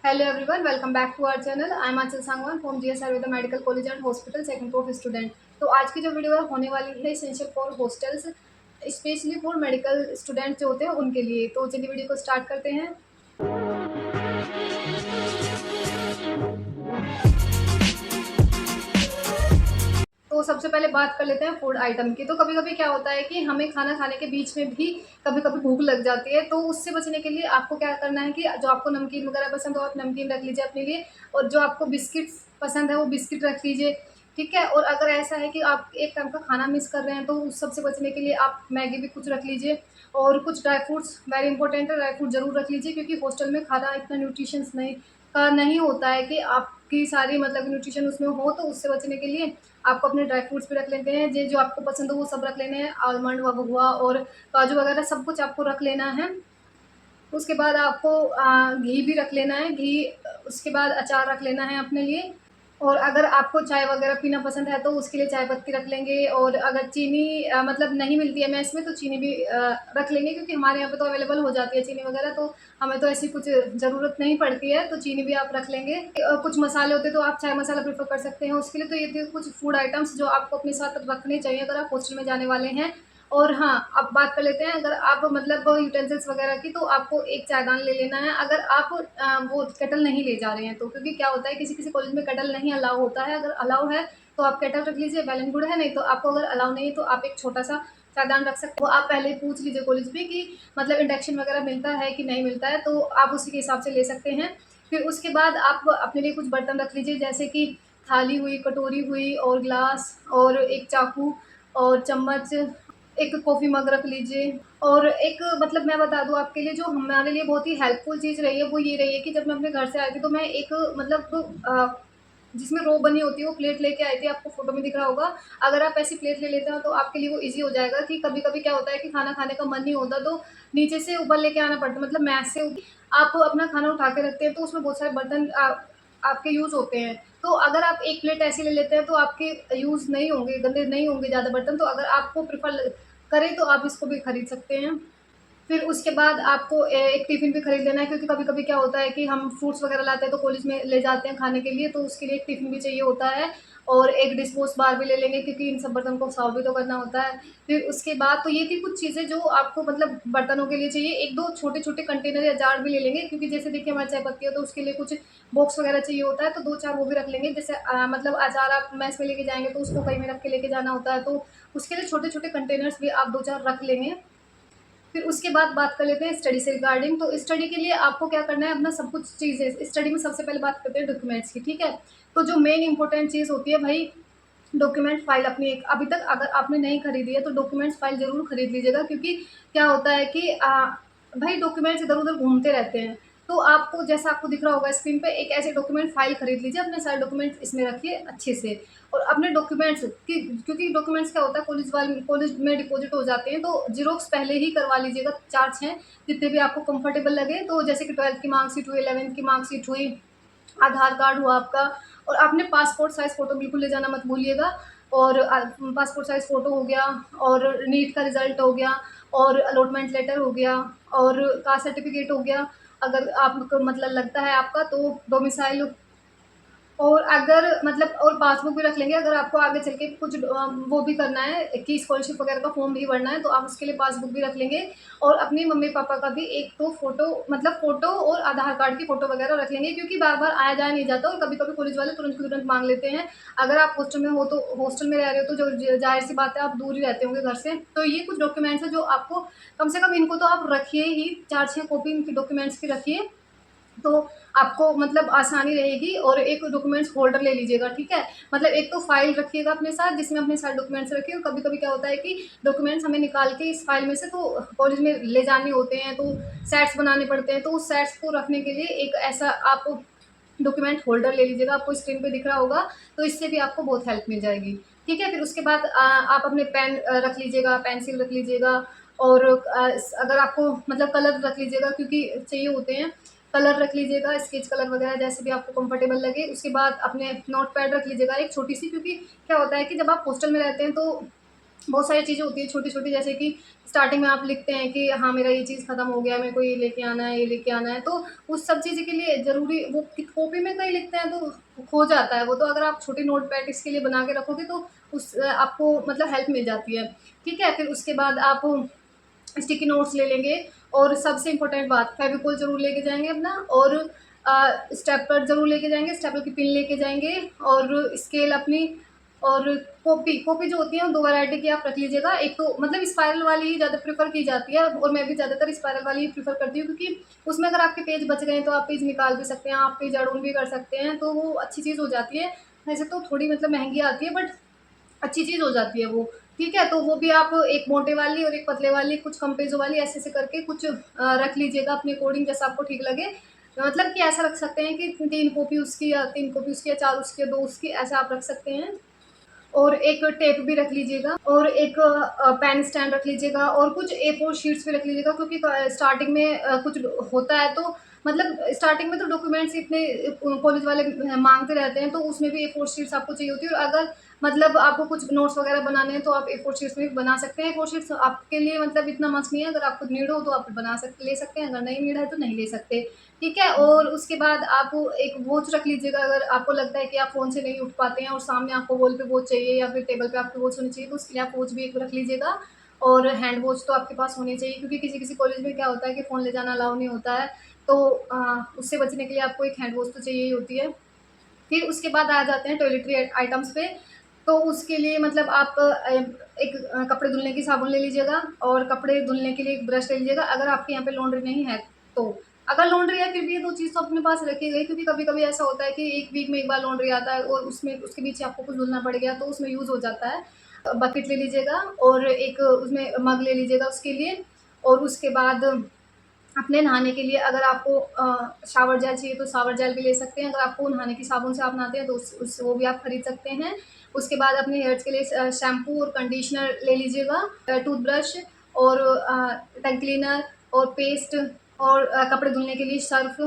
Hello everyone, welcome back to our channel. I am Achal Sangwan from GS Ayurveda Medical College and Hospital, second prof student. तो आज की जो video है होने वाली है essential for hostels, specially for medical student जो होते हैं उनके लिए। तो चलिए वीडियो को स्टार्ट करते हैं। तो सबसे पहले बात कर लेते हैं फूड आइटम की। तो कभी कभी क्या होता है कि हमें खाना खाने के बीच में भी कभी कभी भूख लग जाती है, तो उससे बचने के लिए आपको क्या करना है कि जो आपको नमकीन वगैरह पसंद हो आप नमकीन रख लीजिए अपने लिए, और जो आपको बिस्किट पसंद है वो बिस्किट रख लीजिए। ठीक है। और अगर ऐसा है कि आप एक टाइम का खाना मिस कर रहे हैं तो उस सबसे बचने के लिए आप मैगी भी कुछ रख लीजिए, और कुछ ड्राई फ्रूट्स वेरी इंपॉर्टेंट है, ड्राई फ्रूट जरूर रख लीजिए, क्योंकि हॉस्टल में खाना इतना न्यूट्रिशंस नहीं होता है कि आपकी सारी मतलब न्यूट्रिशन उसमें हो। तो उससे बचने के लिए आपको अपने ड्राई फ्रूट्स भी रख लेते हैं, जो आपको पसंद हो वो सब रख लेने हैं, आलमंड हुआ और काजू वगैरह सब कुछ आपको रख लेना है। उसके बाद आपको घी भी रख लेना है, घी। उसके बाद अचार रख लेना है अपने लिए। और अगर आपको चाय वगैरह पीना पसंद है तो उसके लिए चाय पत्ती रख लेंगे। और अगर चीनी मतलब नहीं मिलती है मैस में तो चीनी भी रख लेंगे, क्योंकि हमारे यहाँ पे तो अवेलेबल हो जाती है चीनी वगैरह, तो हमें तो ऐसी कुछ ज़रूरत नहीं पड़ती है, तो चीनी भी आप रख लेंगे। कुछ मसाले होते हैं तो आप चाय मसाला प्रेफर कर सकते हैं उसके लिए। तो ये थे कुछ फूड आइटम्स जो आपको अपने साथ रखने चाहिए अगर आप हॉस्टल में जाने वाले हैं। और हाँ, अब बात कर लेते हैं अगर आप मतलब यूटेंसिल्स वगैरह की, तो आपको एक चायदान ले लेना है अगर आप वो केटल नहीं ले जा रहे हैं तो, क्योंकि क्या होता है किसी किसी कॉलेज में केटल नहीं अलाउ होता है। अगर अलाउ है तो आप केटल रख लीजिए, वेल एंड गुड है। नहीं तो आपको अगर अलाउ नहीं है तो आप एक छोटा सा चायदान रख सकते हो। आप पहले ही पूछ लीजिए कॉलेज में कि मतलब इंडक्शन वगैरह मिलता है कि नहीं मिलता है, तो आप उसी के हिसाब से ले सकते हैं। फिर उसके बाद आप अपने लिए कुछ बर्तन रख लीजिए, जैसे कि थाली हुई, कटोरी हुई, और ग्लास, और एक चाकू, और चम्मच, एक कॉफ़ी मग रख लीजिए। और एक मतलब मैं बता दूँ आपके लिए, जो हमारे लिए बहुत ही हेल्पफुल चीज़ रही है वो ये रही है कि जब मैं अपने घर से आई थी तो मैं एक मतलब जिसमें रो बनी होती है वो प्लेट लेके आई थी, आपको फोटो में दिख रहा होगा। अगर आप ऐसी प्लेट ले लेते हो तो आपके लिए वो ईज़ी हो जाएगा, कि कभी-कभी क्या होता है कि खाना खाने का मन नहीं होता तो नीचे से ऊपर लेके आना पड़ता है, मतलब मैस से आप अपना खाना उठा के रखते हैं तो उसमें बहुत सारे बर्तन आपके यूज़ होते हैं। तो अगर आप एक प्लेट ऐसी ले लेते हैं तो आपके यूज़ नहीं होंगे, गंदे नहीं होंगे ज़्यादा बर्तन। तो अगर आपको प्रेफ़र करें तो आप इसको भी खरीद सकते हैं। फिर उसके बाद आपको एक टिफ़िन भी खरीद लेना है, क्योंकि कभी-कभी क्या होता है कि हम फ्रूट्स वगैरह लाते हैं तो कॉलेज में ले जाते हैं खाने के लिए, तो उसके लिए एक टिफ़िन भी चाहिए होता है। और एक डिस्पोज़ बार भी ले लेंगे, क्योंकि इन सब बर्तन को साफ़ भी तो करना होता है। फिर उसके बाद तो ये थी कुछ चीज़ें जो आपको मतलब बर्तनों के लिए चाहिए। 1-2 छोटे-छोटे कंटेनर या जार भी ले लेंगे, क्योंकि जैसे देखिए हमारी चाय पत्ती है तो उसके लिए कुछ बॉक्स वगैरह चाहिए होता है, तो 2-4 वो भी रख लेंगे। जैसे मतलब अचार आप मेस में लेके जाएँगे तो उसको कहीं में रख के लेके जाना होता है, तो उसके लिए छोटे-छोटे कंटेनर्स भी आप 2-4 रख लेंगे। फिर उसके बाद बात कर लेते हैं स्टडी से रिगार्डिंग। तो स्टडी के लिए आपको क्या करना है, अपना सब कुछ चीज़ें स्टडी में सबसे पहले बात करते हैं डॉक्यूमेंट्स की, ठीक है। तो जो मेन इंपॉर्टेंट चीज़ होती है भाई, डॉक्यूमेंट फाइल अपनी एक अभी तक अगर आपने नहीं खरीदी है तो डॉक्यूमेंट्स फाइल ज़रूर खरीद लीजिएगा, क्योंकि क्या होता है कि भाई डॉक्यूमेंट्स इधर-उधर घूमते रहते हैं। तो आपको जैसा आपको दिख रहा होगा स्क्रीन पे, एक ऐसे डॉक्यूमेंट फाइल खरीद लीजिए, अपने सारे डॉक्यूमेंट्स इसमें रखिए अच्छे से। और अपने डॉक्यूमेंट्स की, क्योंकि डॉक्यूमेंट्स क्या होता है कॉलेज में डिपॉज़िट हो जाते हैं, तो ज़ेरॉक्स पहले ही करवा लीजिएगा 4-6, जितने भी आपको कंफर्टेबल लगे। तो जैसे कि 12th की मार्कशीट हुई, 11th की मार्कशीट हुई, आधार कार्ड हुआ आपका, और आपने पासपोर्ट साइज़ फ़ोटो बिल्कुल ले जाना मत भूलिएगा। और पासपोर्ट साइज़ फ़ोटो हो गया, और नीट का रिज़ल्ट हो गया, और अलॉटमेंट लेटर हो गया, और कास्ट सर्टिफ़िकेट हो गया। अगर आपको मतलब लगता है आपका तो डोमिसाइल। और अगर मतलब और पासबुक भी रख लेंगे, अगर आपको आगे चल के कुछ वो भी करना है कि स्कॉलरशिप वगैरह का फॉर्म भी भरना है तो आप उसके लिए पासबुक भी रख लेंगे। और अपने मम्मी-पापा का भी एक तो फ़ोटो, मतलब फ़ोटो और आधार कार्ड की फ़ोटो वगैरह रख लेंगे, क्योंकि बार-बार आया-जाया नहीं जाता और कभी-कभी पुलिस वाले तुरंत की तुरंत माँग लेते हैं। अगर आप हॉस्टल में हो तो हॉस्टल में रह रहे हो तो जो ज़ाहिर-सी बात है आप दूर ही रहते होंगे घर से। तो ये कुछ डॉक्यूमेंट्स हैं जो आपको कम से कम इनको तो आप रखिए ही, 4-6 कॉपी इनकी डॉक्यूमेंट्स की रखिए। तो आपको मतलब आसानी रहेगी। और एक डॉक्यूमेंट्स फ़ोल्डर ले लीजिएगा, ठीक है? मतलब एक तो फ़ाइल रखिएगा अपने साथ जिसमें अपने सारे डॉक्यूमेंट्स रखिए, और कभी-कभी क्या होता है कि डॉक्यूमेंट्स हमें निकाल के इस फ़ाइल में से तो कॉलेज में ले जाने होते हैं, तो सेट्स बनाने पड़ते हैं, तो उस सेट्स को रखने के लिए एक ऐसा आप डॉक्यूमेंट फ़ोल्डर ले लीजिएगा, आपको स्क्रीन पे दिख रहा होगा, तो इससे भी आपको बहुत हेल्प मिल जाएगी, ठीक है? फिर उसके बाद आप अपने पेन रख लीजिएगा, पेंसिल रख लीजिएगा, और अगर आपको मतलब कलर रख लीजिएगा, क्योंकि चाहिए होते हैं। कलर रख लीजिएगा, स्केच कलर वगैरह जैसे भी आपको कंफर्टेबल लगे। उसके बाद अपने नोटपैड रख लीजिएगा एक छोटी-सी, क्योंकि क्या होता है कि जब आप हॉस्टल में रहते हैं तो बहुत सारी चीज़ें होती हैं छोटी-छोटी, जैसे कि स्टार्टिंग में आप लिखते हैं कि हाँ, मेरा ये चीज़ ख़त्म हो गया, मेरे को ये लेके आना है, ये लेके आना है। तो उस सब चीज़ें के लिए ज़रूरी वो कि कॉपी में कहीं लिखते हैं तो खो जाता है वो, तो अगर आप छोटी नोटपैड इसके लिए बना के रखोगे तो आपको मतलब हेल्प मिल जाती है। ठीक है? फिर उसके बाद आप स्टिकी नोट्स ले लेंगे, और सबसे इम्पोर्टेंट बात, फेविकोल ज़रूर लेके जाएँगे अपना, और स्टेपलर ज़रूर लेके जाएँगे, स्टेपलर की पिन लेके जाएँगे, और स्केल अपनी, और कॉपी जो होती है वो 2 वैरायटी की आप रख लीजिएगा। एक तो मतलब स्पाइरल वाली ही ज़्यादा प्रेफ़र की जाती है, और मैं भी ज़्यादातर स्पाइरल वाली ही प्रेफ़र करती हूँ, क्योंकि उसमें अगर आपके पेज बच गए तो आप पेज निकाल भी सकते हैं, आप पेज ऐड ऑन भी कर सकते हैं, तो वो अच्छी चीज़ हो जाती है। वैसे तो थोड़ी मतलब महँगी आती है, बट अच्छी चीज़ हो जाती है वो, ठीक है? तो वो भी आप एक मोटे वाली और एक पतले वाली, कुछ कम पेजों वाली, ऐसे-ऐसे करके कुछ रख लीजिएगा अपने अकॉर्डिंग, जैसा आपको ठीक लगे। मतलब कि ऐसा रख सकते हैं कि 3 कॉपी उसकी, या 3 कॉपी उसकी, या 4 उसकी, या 2 उसकी, ऐसा आप रख सकते हैं। और एक टेप भी रख लीजिएगा, और एक पेन स्टैंड रख लीजिएगा, और कुछ A4 शीट्स भी रख लीजिएगा, क्योंकि स्टार्टिंग में कुछ होता है, तो मतलब स्टार्टिंग में तो डॉक्यूमेंट्स इतने कॉलेज वाले मांगते रहते हैं, तो उसमें भी A4 शीट्स आपको चाहिए होती है, और अगर मतलब आपको कुछ नोट्स वगैरह बनाने हैं तो आप A4 शीट्स में भी बना सकते हैं। A4 शीट्स आपके लिए मतलब इतना मस्ट नहीं है, अगर आपको नीड हो तो आप ले सकते हैं, अगर नहीं नीड है तो नहीं ले सकते। ठीक है? और उसके बाद आप एक वॉच रख लीजिएगा, अगर आपको लगता है कि आप फ़ोन से नहीं उठ पाते हैं और सामने आपको वॉल पे वॉच चाहिए, या फिर टेबल पे आपकी वॉच होनी चाहिए, तो उसके लिए आप वॉच भी एक रख लीजिएगा। और हैंड वॉच तो आपके पास होनी चाहिए, क्योंकि किसी-किसी कॉलेज में क्या होता है कि फ़ोन ले जाना अलाउ नहीं होता है, तो उससे बचने के लिए आपको एक हैंड वॉच तो चाहिए ही होती है। फिर उसके बाद आ जाते हैं टॉयलेटरी आइटम्स पे। तो उसके लिए मतलब आप एक कपड़े धुलने की साबुन ले लीजिएगा, और कपड़े धुलने के लिए एक ब्रश ले लीजिएगा, अगर आपके यहाँ पे लॉन्ड्री नहीं है तो। अगर लॉन्ड्री है फिर भी ये 2 चीज़ तो अपने पास रखी गई, क्योंकि कभी-कभी ऐसा होता है कि 1 वीक में 1 बार लॉन्ड्री आता है, और उसमें उसके बीच आपको कुछ धुलना पड़ गया तो उसमें यूज़ हो जाता है। बकेट ले लीजिएगा, और एक उसमें मग ले लीजिएगा उसके लिए, और उसके बाद अपने नहाने के लिए अगर आपको शावर जेल चाहिए तो शावर जेल भी ले सकते हैं। अगर आपको नहाने की साबुन से आप नहाते हैं तो उस वो भी आप खरीद सकते हैं। उसके बाद अपने हेयर्स के लिए शैम्पू और कंडीशनर ले लीजिएगा, टूथब्रश, और टंग क्लीनर, और पेस्ट, और कपड़े धुलने के लिए सर्फ़।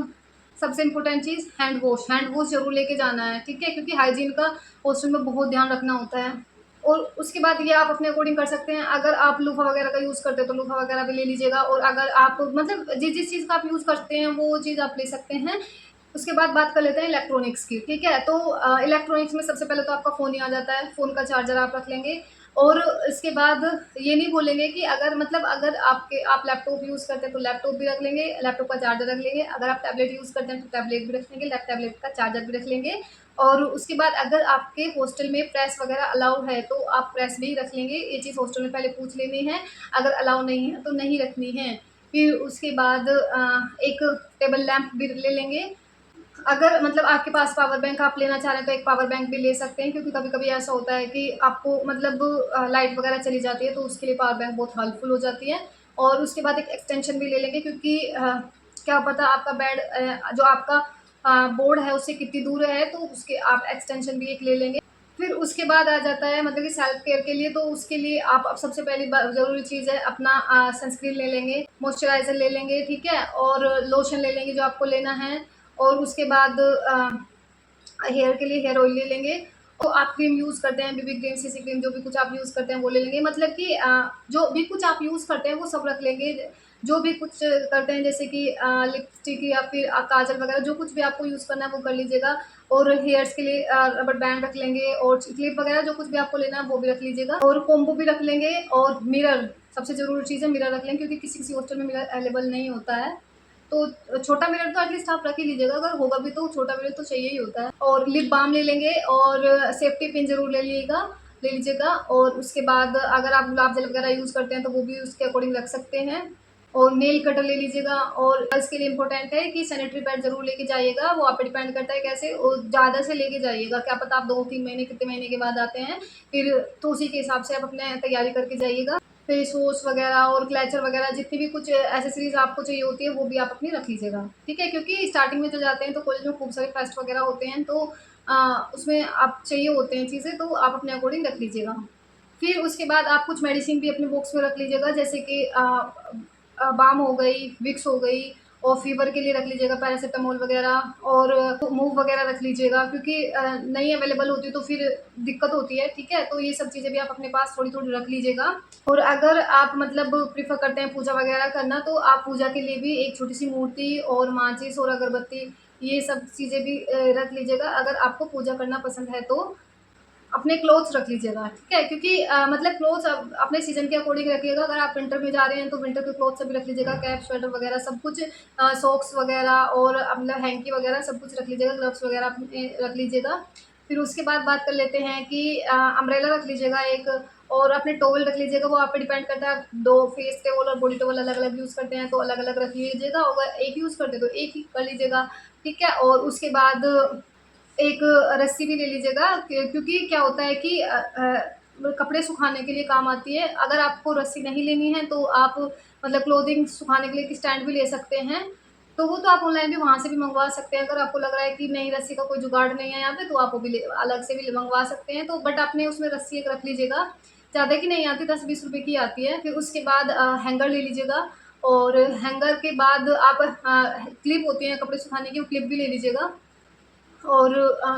सबसे इम्पोर्टेंट चीज़ हैंड वॉश ज़रूर लेके जाना है, ठीक है? क्योंकि हाइजीन का हॉस्टल में बहुत ध्यान रखना होता है। और उसके बाद ये आप अपने अकॉर्डिंग कर सकते हैं। अगर आप लोofah वगैरह का यूज़ करते हैं तो लोofah वगैरह भी ले लीजिएगा, और अगर आप मतलब जिस चीज़ का आप यूज़ करते हैं वो चीज़ आप ले सकते हैं। उसके बाद बात कर लेते हैं इलेक्ट्रॉनिक्स की, ठीक है? तो इलेक्ट्रॉनिक्स में सबसे पहले तो आपका फ़ोन ही आ जाता है, फ़ोन का चार्जर आप रख लेंगे, और इसके बाद ये नहीं बोलेंगे कि अगर मतलब अगर आप लैपटॉप यूज़ करते हैं तो लैपटॉप भी रख लेंगे, लैपटॉप का चार्जर रख लेंगे, अगर आप टैबलेट यूज़ करते हैं तो टैबलेट भी रख लेंगे, टैबलेट का चार्जर भी रख लेंगे। और उसके बाद अगर आपके हॉस्टल में प्रेस वगैरह अलाउ है तो आप प्रेस भी रख लेंगे, ये चीज़ हॉस्टल में पहले पूछ लेनी है, अगर अलाउ नहीं है तो नहीं रखनी है। फिर उसके बाद एक टेबल लैंप भी ले लेंगे। अगर मतलब आपके पास पावर बैंक आप लेना चाह रहे हैं तो एक पावर बैंक भी ले सकते हैं, क्योंकि कभी-कभी ऐसा होता है कि आपको मतलब लाइट वगैरह चली जाती है तो उसके लिए पावर बैंक बहुत हेल्पफुल हो जाती है। और उसके बाद एक एक्सटेंशन भी ले लेंगे, क्योंकि क्या पता आपका जो आपका बोर्ड है उससे कितनी दूर है, तो उसके आप एक्सटेंशन भी एक ले लेंगे। फिर उसके बाद आ जाता है मतलब कि सेल्फ केयर के लिए, तो उसके लिए आप अब सबसे पहली ज़रूरी चीज़ है अपना सनस्क्रीन ले लेंगे, मॉइस्चराइज़र ले लेंगे, ठीक है? और लोशन ले लेंगे जो आपको लेना है, और उसके बाद हेयर के लिए हेयर ऑयल ले लेंगे। तो आप क्रीम यूज़ करते हैं, बीबी क्रीम, सीसी क्रीम, जो भी कुछ आप यूज़ करते हैं वो ले लेंगे। मतलब कि जो भी कुछ आप यूज़ करते हैं वो सब रख लेंगे। जो भी कुछ करते हैं जैसे कि लिपस्टिक, या फिर काजल वगैरह, जो कुछ भी आपको यूज़ करना है वो कर लीजिएगा। और हेयर्स के लिए रबर बैंड रख लेंगे, और क्लिप वगैरह जो कुछ भी आपको लेना है वो भी रख लीजिएगा, और कॉम्बो भी रख लेंगे, और मिरर सबसे ज़रूरी चीज़ है, मिरर रख लेंगे, क्योंकि किसी-किसी हॉस्टल में मिरर अवेलेबल नहीं होता है। तो छोटा मिरर तो एटलीस्ट आप रख ही लीजिएगा, अगर होगा भी तो छोटा मिरर तो चाहिए ही होता है। और लिप बाम ले लेंगे, और सेफ्टी पिन ज़रूर ले लीजिएगा। और उसके बाद अगर आप गुलाब जल वगैरह यूज़ करते हैं तो वो भी उसके अकॉर्डिंग रख सकते हैं। और नेल कटर ले लीजिएगा, और गर्ल्स के लिए इम्पोर्टेंट है कि सैनिटरी पैड ज़रूर लेके जाइएगा, वो आप पे डिपेंड करता है कैसे, और ज़्यादा से लेके जाइएगा, क्या पता आप 2-3 महीने, कितने महीने के बाद आते हैं, फिर तो उसी के हिसाब से आप अपने तैयारी करके जाइएगा। फेस वॉश वगैरह और क्लेचर वगैरह जितनी भी कुछ एक्सेसरीज़ आपको चाहिए होती है वो भी आप अपनी रख लीजिएगा, ठीक है? क्योंकि स्टार्टिंग में जो जाते हैं तो कॉलेज में खूब सारे फेस्ट वगैरह होते हैं, तो उसमें आप चाहिए होते हैं चीज़ें, तो आप अपने अकॉर्डिंग रख लीजिएगा। फिर उसके बाद आप कुछ मेडिसिन भी अपने बॉक्स में रख लीजिएगा, जैसे कि बाम हो गई, विक्स हो गई, और फीवर के लिए रख लीजिएगा पैरासिटामोल वगैरह, और मूव वगैरह रख लीजिएगा, क्योंकि नहीं अवेलेबल होती तो फिर दिक्कत होती है, ठीक है। तो ये सब चीज़ें भी आप अपने पास थोड़ी थोड़ी रख लीजिएगा। और अगर आप मतलब प्रीफर करते हैं पूजा वगैरह करना, तो आप पूजा के लिए भी एक छोटी सी मूर्ति और माचिस और अगरबत्ती, ये सब चीज़ें भी रख लीजिएगा। अगर आपको पूजा करना पसंद है तो अपने क्लोथ्स रख लीजिएगा, ठीक है। क्योंकि मतलब क्लोथ्स अपने सीजन के अकॉर्डिंग रखिएगा। अगर आप विंटर में जा रहे हैं तो विंटर के क्लोथ्स सभी रख लीजिएगा, कैप स्वेटर वगैरह सब कुछ, सॉक्स वगैरह और मतलब हैंकी वगैरह सब कुछ रख लीजिएगा, ग्लव्स वगैरह अपने रख लीजिएगा। फिर उसके बाद बात कर लेते हैं कि अम्ब्रेला रख लीजिएगा एक, और अपने टॉवल रख लीजिएगा। वो आप पे डिपेंड करता है, आप 2 फेस टॉवल और बॉडी टॉवल अलग-अलग यूज़ करते हैं तो अलग-अलग रख लीजिएगा, अगर एक यूज़ करते हैं तो एक ही कर लीजिएगा, ठीक है। और उसके बाद एक रस्सी भी ले लीजिएगा, क्योंकि क्या होता है कि कपड़े सुखाने के लिए काम आती है। अगर आपको रस्सी नहीं लेनी है तो आप मतलब क्लोथिंग सुखाने के लिए एक स्टैंड भी ले सकते हैं। तो वो तो आप ऑनलाइन भी वहाँ से भी मंगवा सकते हैं। अगर आपको लग रहा है कि नहीं, रस्सी का कोई जुगाड़ नहीं है यहाँ पे, तो आप वो भी अलग से भी मंगवा सकते हैं। तो बट आपने उसमें रस्सी एक रख लीजिएगा, ज़्यादा की नहीं आती, 10-20 रुपए की आती है। फिर उसके बाद हैंगर ले लीजिएगा, और हैंगर के बाद आप क्लिप होती है कपड़े सुखाने की, वो क्लिप भी ले लीजिएगा। और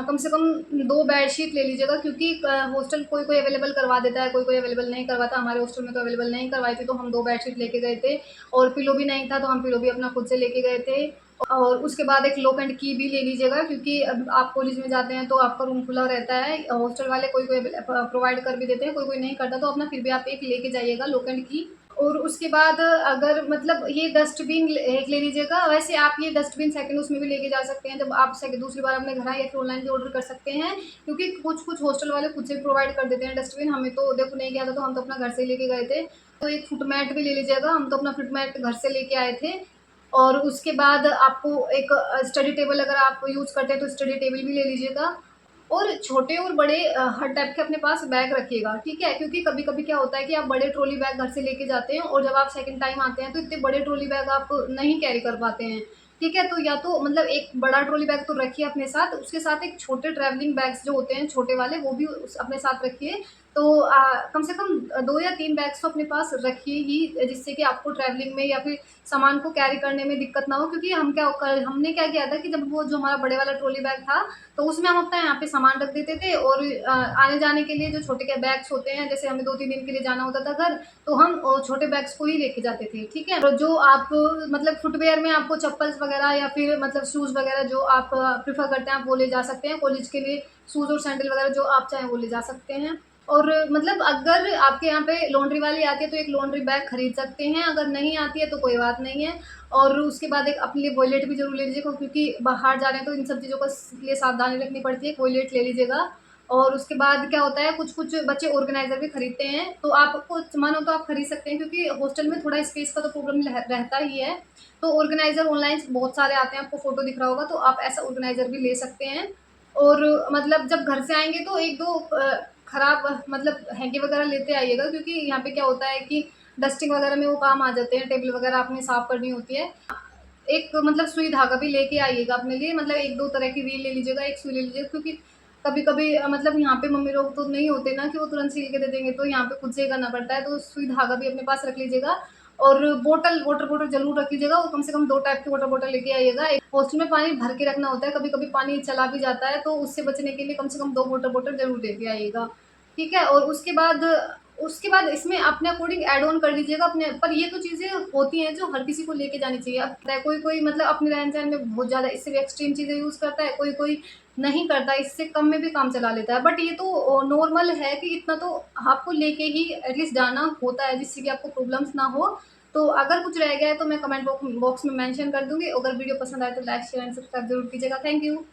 कम से कम 2 बेडशीट ले लीजिएगा, क्योंकि हॉस्टल कोई-कोई अवेलेबल करवा देता है, कोई-कोई अवेलेबल नहीं करवाता। हमारे हॉस्टल में तो अवेलेबल नहीं करवाई थी, तो हम 2 बेडशीट लेके गए थे, और पिलो भी नहीं था तो हम पिलो भी अपना खुद से लेके गए थे। और उसके बाद एक लॉक एंड की भी ले लीजिएगा, क्योंकि अब आप कॉलेज में जाते हैं तो आपका रूम खुला रहता है। हॉस्टल वाले कोई-कोई प्रोवाइड कर भी देते हैं, कोई-कोई नहीं करता, तो अपना फिर भी आप एक लेके जाइएगा लॉक एंड की। और उसके बाद अगर मतलब ये डस्टबिन एक ले लीजिएगा। वैसे आप ये डस्टबिन सेकंड उसमें भी लेके जा सकते हैं, जब आप दूसरी बार अपने घर आए, या फिर ऑनलाइन भी ऑर्डर कर सकते हैं, क्योंकि कुछ कुछ हॉस्टल वाले खुद से प्रोवाइड कर देते हैं डस्टबिन। हमें तो देखो नहीं गया था, तो हम तो अपना घर से ही लेके गए थे। तो एक फुट मैट भी ले लीजिएगा, हम तो अपना फुट मैट घर से लेके आए थे। और उसके बाद आपको एक स्टडी टेबल, अगर आप यूज़ करते हैं तो स्टडी टेबल भी ले लीजिएगा। और छोटे और बड़े हर टाइप के अपने पास बैग रखिएगा, ठीक है। क्योंकि कभी-कभी क्या होता है कि आप बड़े ट्रॉली बैग घर से लेके जाते हैं, और जब आप सेकंड टाइम आते हैं तो इतने बड़े ट्रॉली बैग आप नहीं कैरी कर पाते हैं, ठीक है। तो या तो मतलब एक बड़ा ट्रॉली बैग तो रखिए अपने साथ, उसके साथ एक छोटे ट्रैवलिंग बैग्स जो होते हैं छोटे वाले, वो भी अपने साथ रखिए। तो कम से कम 2 या 3 बैग्स तो अपने पास रखिए ही, जिससे कि आपको ट्रैवलिंग में या फिर सामान को कैरी करने में दिक्कत ना हो। क्योंकि हमने क्या किया था कि जब वो जो हमारा बड़े वाला ट्रॉली बैग था, तो उसमें हम अपना यहाँ पे सामान रख देते थे, और आने-जाने के लिए जो छोटे के बैग्स होते हैं, जैसे हमें 2-3 दिन के लिए जाना होता था घर, तो हम छोटे बैग्स को ही लेके जाते थे, ठीक है। और जो आप मतलब फुटवियर में आपको चप्पल्स वगैरह या फिर मतलब शूज़ वगैरह जो आप प्रेफ़र करते हैं, आप वो ले जा सकते हैं। कॉलेज के लिए शूज़ और सैंडल वगैरह जो आप चाहें वो ले जा सकते हैं। और मतलब अगर आपके यहाँ पे लॉन्ड्री वाली आती है तो एक लॉन्ड्री बैग खरीद सकते हैं, अगर नहीं आती है तो कोई बात नहीं है। और उसके बाद एक अपने लिए वॉलेट भी ज़रूर ले लीजिएगा, क्योंकि बाहर जा रहे हैं तो इन सब चीज़ों का लिए सावधानी रखनी पड़ती है, एक वॉलेट ले लीजिएगा। और उसके बाद क्या होता है, कुछ-कुछ बच्चे ऑर्गेनाइज़र भी खरीदते हैं, तो आपको मन हो तो आप खरीद सकते हैं, क्योंकि हॉस्टल में थोड़ा स्पेस का तो प्रॉब्लम रहता ही है। तो ऑर्गेनाइज़र ऑनलाइन बहुत सारे आते हैं, आपको फ़ोटो दिख रहा होगा, तो आप ऐसा ऑर्गेनाइज़र भी ले सकते हैं। और मतलब जब घर से आएँगे तो 1-2 खराब मतलब हैंकी वगैरह लेते आइएगा, क्योंकि यहाँ पे क्या होता है कि डस्टिंग वगैरह में वो काम आ जाते हैं, टेबल वगैरह आपने साफ़ करनी होती है। एक मतलब सुई धागा भी लेके आइएगा अपने लिए, मतलब 1-2 तरह की रील ले लीजिएगा, एक सुई ले लीजिएगा, क्योंकि कभी-कभी मतलब यहाँ पे मम्मी लोग तो नहीं होते ना कि वो तुरंत सिल के दे देंगे, तो यहाँ पे खुद से ही करना पड़ता है, तो सुई धागा भी अपने पास रख लीजिएगा। और वाटर बॉटल ज़रूर रख लीजिएगा, और कम से कम 2 टाइप की वाटर बॉटल लेके आइएगा। एक हॉस्टल में पानी भर के रखना होता है, कभी-कभी पानी चला भी जाता है, तो उससे बचने के लिए कम से कम 2 वाटर बॉटल ज़रूर लेके आइएगा, ठीक है। और उसके बाद इसमें अपने अकॉर्डिंग ऐड ऑन कर लीजिएगा अपने, पर ये तो चीज़ें होती हैं जो हर किसी को लेके जानी चाहिए। अब कोई-कोई मतलब अपने रहन-सहन में बहुत ज़्यादा इससे भी एक्सट्रीम चीज़ें यूज़ करता है, कोई-कोई नहीं करता, इससे कम में भी काम चला लेता है। बट ये तो नॉर्मल है कि इतना तो आपको लेके ही एटलीस्ट जाना होता है, जिससे कि आपको प्रॉब्लम्स ना हो। तो अगर कुछ रह गया है तो मैं कमेंट बॉक्स में मेंशन कर दूँगी। अगर वीडियो पसंद आए तो लाइक, शेयर एंड सब्सक्राइब ज़रूर कीजिएगा। Thank you.